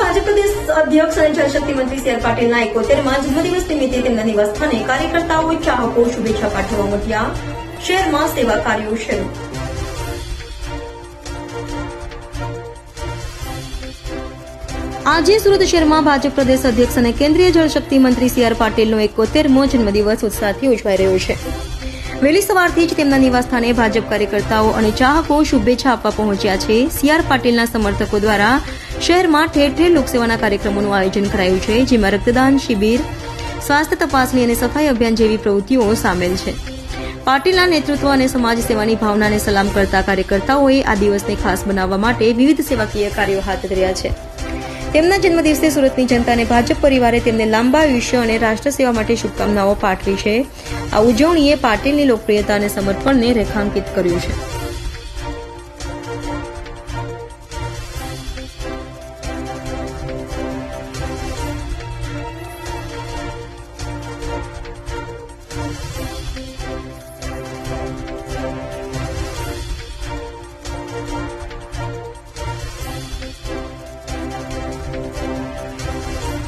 ભાજપ પ્રદેશ અધ્યક્ષ અને જળશક્તિ મંત્રી સી આર પાટીલના 71મા જન્મદિવસ નિમિત્તે તેમના નિવાસસ્થાને કાર્યકર્તાઓ ચાહકો શુભેચ્છા પાઠવવા ઉમટ્યા. શહેરમાં સેવા કાર્યો શરૂ. આજે સુરત શહેરમાં ભાજપ પ્રદેશ અધ્યક્ષ અને કેન્દ્રીય જળશક્તિ મંત્રી સી આર પાટીલનો 71મો જન્મદિવસ ઉત્સાહથી ઉજવાઈ રહ્યો છે. વહેલી સવારથી જ તેમના નિવાસસ્થાને ભાજપ કાર્યકર્તાઓ અને ચાહકો શુભેચ્છા આપવા પહોંચ્યા છે. સી આર પાટીલના સમર્થકો દ્વારા શહેરમાં ઠેર ઠેર લોકસેવાના કાર્યક્રમોનું આયોજન કરાયું છે, જેમાં રક્તદાન શિબિર, સ્વાસ્થ્ય તપાસણી અને સફાઈ અભિયાન જેવી પ્રવૃત્તિઓ સામેલ છે. પાટીલના નેતૃત્વ અને સમાજ સેવાની ભાવનાને સલામ કરતા કાર્યકર્તાઓએ આ દિવસને ખાસ બનાવવા માટે વિવિધ સેવાકીય કાર્યો હાથ ધર્યા છે. તેમના જન્મદિવસે સુરતની જનતાને ભાજપ પરિવારે તેમને લાંબા આયુષ્ય અને રાષ્ટ્ર સેવા માટે શુભકામનાઓ પાઠવી છે. આ ઉજવણીએ પાટીલની લોકપ્રિયતા અને સમર્પણને રેખાંકિત કર્યું છે.